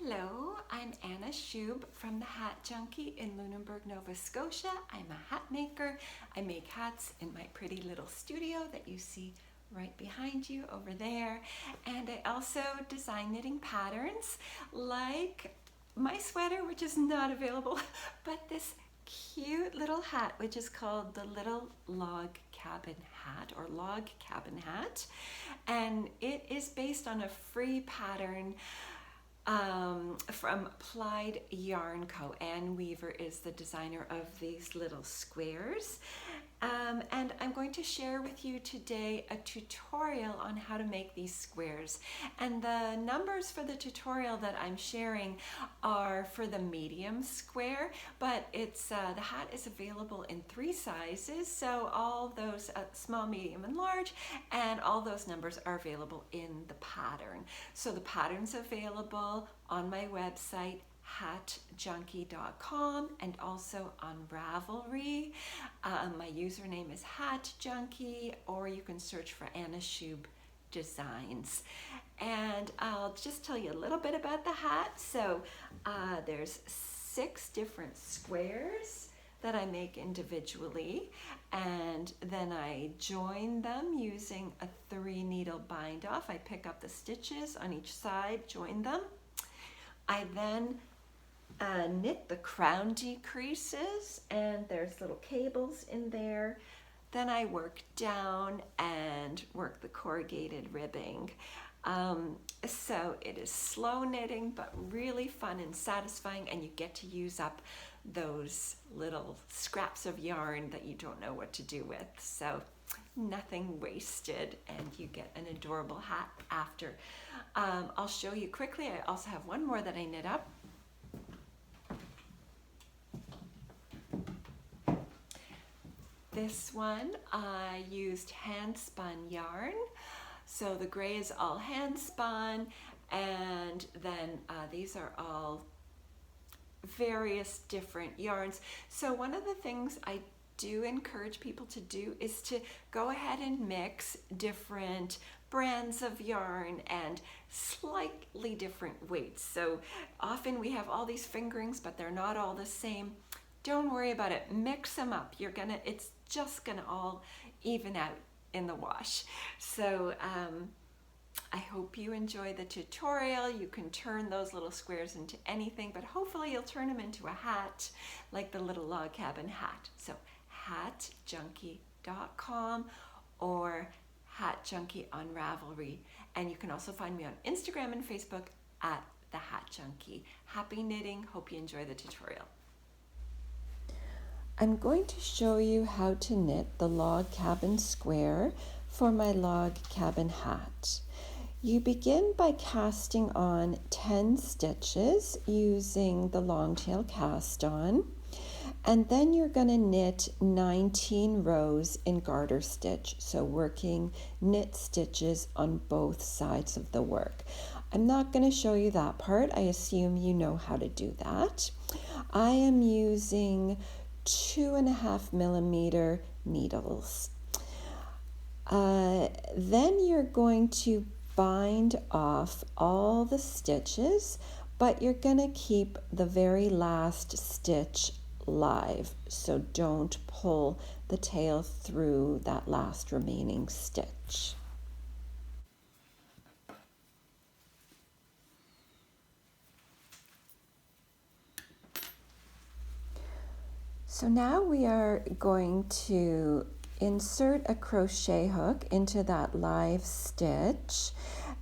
Hello, I'm Anna Schub from the Hat Junkie in Lunenburg, Nova Scotia. I'm a hat maker. I make hats in my pretty little studio that you see right behind you over there. And I also design knitting patterns like my sweater, which is not available, but this cute little hat, which is called the Little Log Cabin Hat or Log Cabin Hat. And it is based on a free pattern from Plied Yarn Co. Anne Weaver is the designer of these little squares. And I'm going to share with you today a tutorial on how to make these squares. And the numbers for the tutorial that I'm sharing are for the medium square, but it's the hat is available in 3 sizes. So all those small, medium, and large, and all those numbers are available in the pattern. So the pattern's available on my website, hatjunkie.com, and also on Ravelry. My username is hatjunkie, or you can search for Anna Schub Designs. And I'll just tell you a little bit about the hat. So there's 6 different squares that I make individually, and then I join them using a 3-needle bind off. I pick up the stitches on each side, join them. I then knit the crown decreases, and there's little cables in there. Then I work down and work the corrugated ribbing. So it is slow knitting, but really fun and satisfying, and you get to use up those little scraps of yarn that you don't know what to do with. So nothing wasted, and you get an adorable hat after. I'll show you quickly. I also have one more that I knit up. This one I used hand spun yarn. So the gray is all hand spun, and then these are all various different yarns. So one of the things I do encourage people to do is to go ahead and mix different brands of yarn and slightly different weights. So often we have all these fingerings, but they're not all the same. Don't worry about it. Mix them up. It's just gonna all even out in the wash. So I hope you enjoy the tutorial. You can turn those little squares into anything, but hopefully you'll turn them into a hat, like the Little Log Cabin hat. So hatjunkie.com or hatjunkie on Ravelry. And you can also find me on Instagram and Facebook at the Hat Junkie. Happy knitting. Hope you enjoy the tutorial. I'm going to show you how to knit the log cabin square for my log cabin hat. You begin by casting on 10 stitches using the long tail cast on, and then you're going to knit 19 rows in garter stitch, so working knit stitches on both sides of the work. I'm not going to show you that part. I assume you know how to do that. I am using 2.5 millimeter needles. Then you're going to bind off all the stitches, but you're going to keep the very last stitch live, so don't pull the tail through that last remaining stitch. So now we are going to insert a crochet hook into that live stitch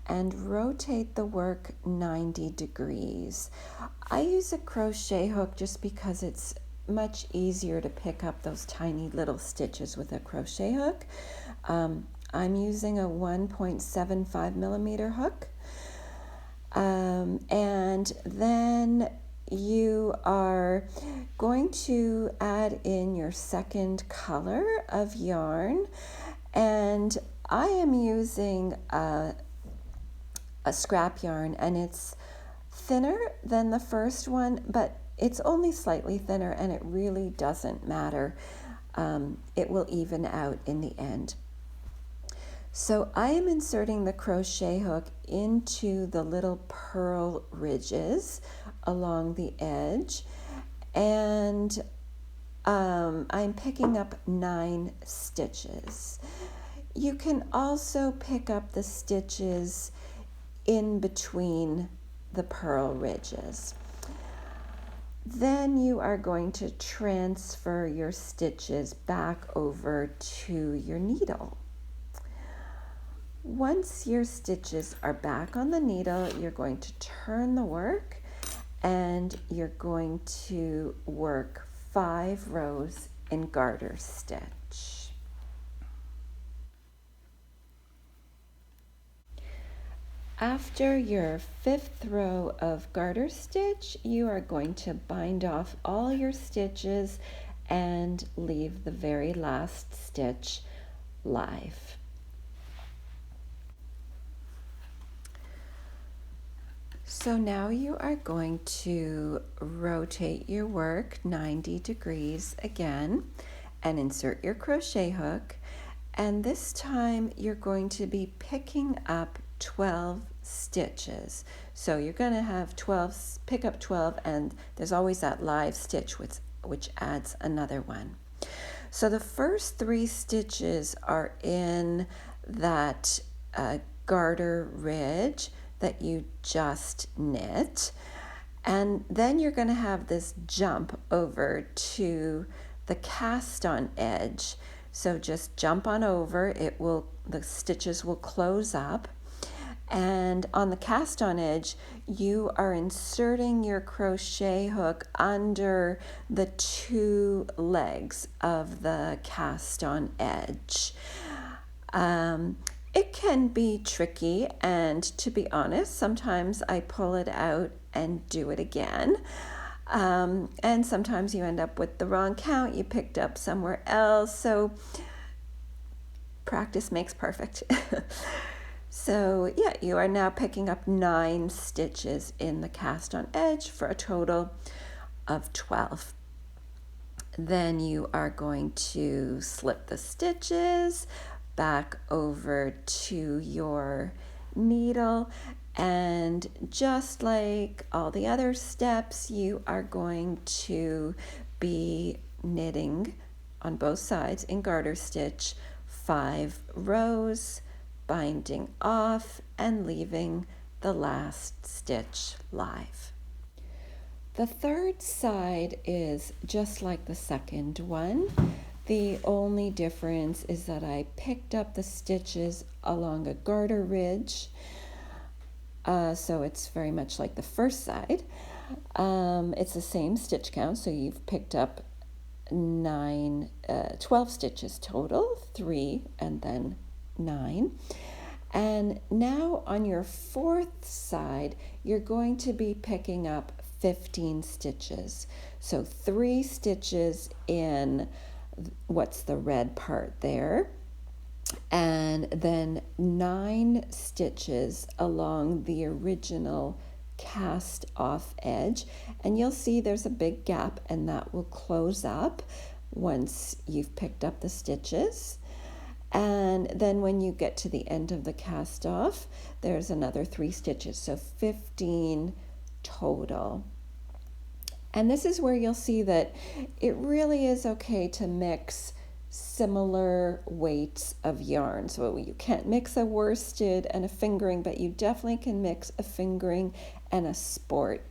and rotate the work 90 degrees. I use a crochet hook just because it's much easier to pick up those tiny little stitches with a crochet hook. I'm using a 1.75 millimeter hook. And then you are going to add in your second color of yarn, and I am using a scrap yarn, and it's thinner than the first one, but it's only slightly thinner, and it really doesn't matter. It will even out in the end. So I am inserting the crochet hook into the little purl ridges along the edge, and I'm picking up 9 stitches. You can also pick up the stitches in between the purl ridges. Then you are going to transfer your stitches back over to your needle. Once your stitches are back on the needle, you're going to turn the work and you're going to work 5 rows in garter stitch. After your 5th row of garter stitch, you are going to bind off all your stitches and leave the very last stitch live. So now you are going to rotate your work 90 degrees again and insert your crochet hook, and this time you're going to be picking up 12 stitches. So you're going to have 12, pick up 12, and there's always that live stitch which adds another one. So the first 3 stitches are in that garter ridge that you just knit, and then you're going to have this jump over to the cast on edge. So just jump on over, the stitches will close up, and on the cast on edge you are inserting your crochet hook under the 2 legs of the cast on edge. It can be tricky, and to be honest, sometimes I pull it out and do it again. And sometimes you end up with the wrong count, you picked up somewhere else. So practice makes perfect. So yeah, you are now picking up 9 stitches in the cast on edge for a total of 12. Then you are going to slip the stitches back over to your needle, and just like all the other steps, you are going to be knitting on both sides in garter stitch 5 rows, binding off and leaving the last stitch live. The third side is just like the second one. The only difference is that I picked up the stitches along a garter ridge, so it's very much like the first side. It's the same stitch count, so you've picked up 12 stitches total, 3 and then 9. And now on your 4th side, you're going to be picking up 15 stitches. So 3 stitches in what's the red part there, and then 9 stitches along the original cast off edge, and you'll see there's a big gap, and that will close up once you've picked up the stitches. And then when you get to the end of the cast off, there's another 3 stitches, so 15 total. And this is where you'll see that it really is okay to mix similar weights of yarn. So you can't mix a worsted and a fingering, but you definitely can mix a fingering and a sport.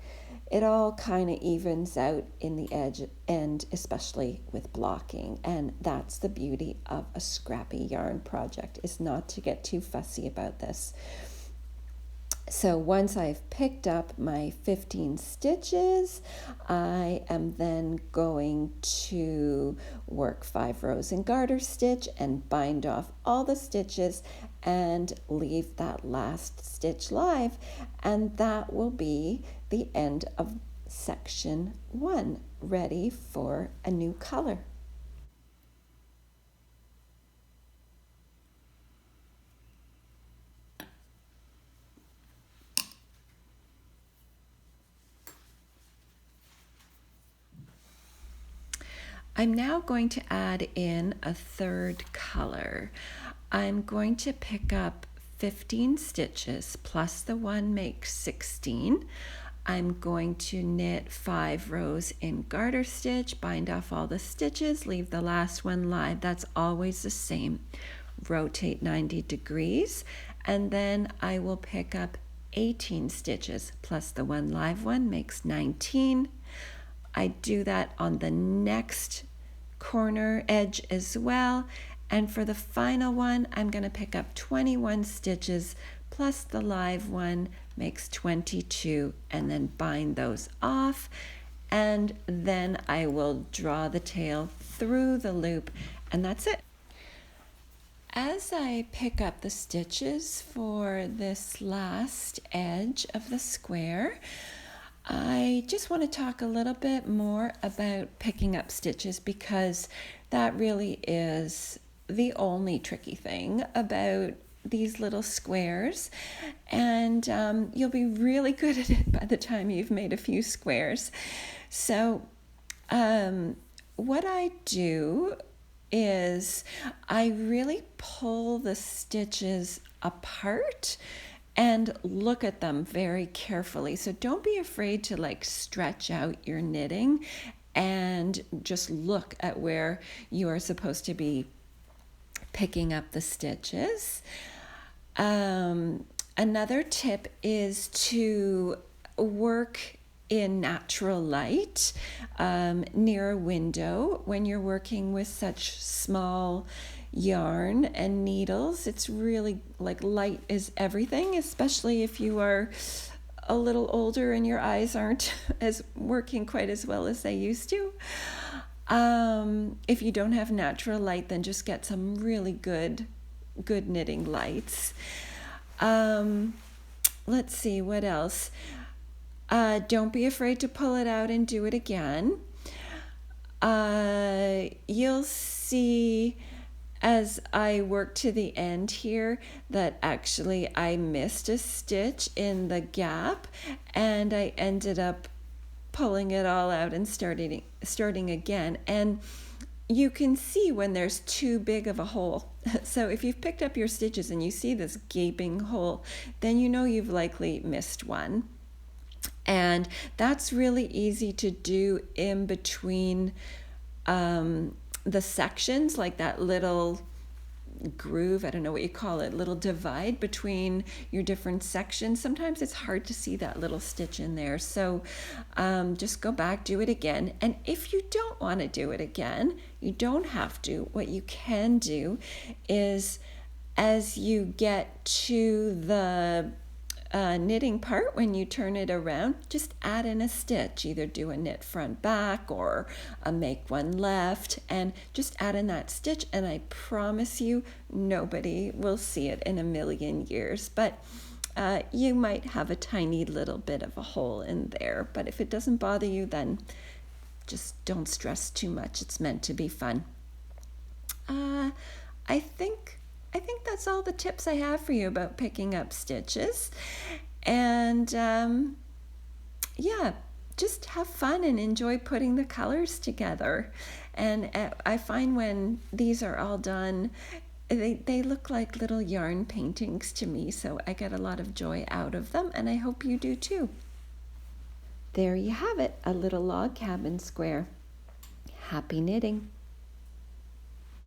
It all kind of evens out in the edge end, especially with blocking. And that's the beauty of a scrappy yarn project, is not to get too fussy about this. So once I've picked up my 15 stitches, I am then going to work 5 rows in garter stitch and bind off all the stitches and leave that last stitch live, and that will be the end of section 1, ready for a new color. I'm now going to add in a third color. I'm going to pick up 15 stitches plus the 1 makes 16. I'm going to knit 5 rows in garter stitch, bind off all the stitches, leave the last one live. That's always the same. Rotate 90 degrees, and then I will pick up 18 stitches plus the 1 live one makes 19. I do that on the next corner edge as well, and for the final one I'm going to pick up 21 stitches plus the live one makes 22, and then bind those off, and then I will draw the tail through the loop, and that's it. As I pick up the stitches for this last edge of the square, I just want to talk a little bit more about picking up stitches, because that really is the only tricky thing about these little squares, and you'll be really good at it by the time you've made a few squares. So what I do is I really pull the stitches apart and look at them very carefully. So don't be afraid to like stretch out your knitting and just look at where you are supposed to be picking up the stitches. Another tip is to work in natural light near a window when you're working with such small yarn and needles. It's really like light is everything, especially if you are a little older and your eyes aren't as working quite as well as they used to. If you don't have natural light, then just get some really good knitting lights. Let's see what else. Don't be afraid to pull it out and do it again. You'll see as I work to the end here that actually I missed a stitch in the gap, and I ended up pulling it all out and starting again. And you can see when there's too big of a hole. So if you've picked up your stitches and you see this gaping hole, then you know you've likely missed one. And that's really easy to do in between the sections, like that little groove, I don't know what you call it, little divide between your different sections. Sometimes it's hard to see that little stitch in there. So just go back, do it again. And if you don't want to do it again, you don't have to. What you can do is, as you get to the knitting part, when you turn it around, just add in a stitch. Either do a knit front back or a make one left, and just add in that stitch, and I promise you nobody will see it in a million years. But you might have a tiny little bit of a hole in there, but if it doesn't bother you, then just don't stress too much. It's meant to be fun. I think that's all the tips I have for you about picking up stitches. And yeah, just have fun and enjoy putting the colors together. And I find when these are all done, they look like little yarn paintings to me, so I get a lot of joy out of them, and I hope you do too. There you have it, a little log cabin square. Happy knitting!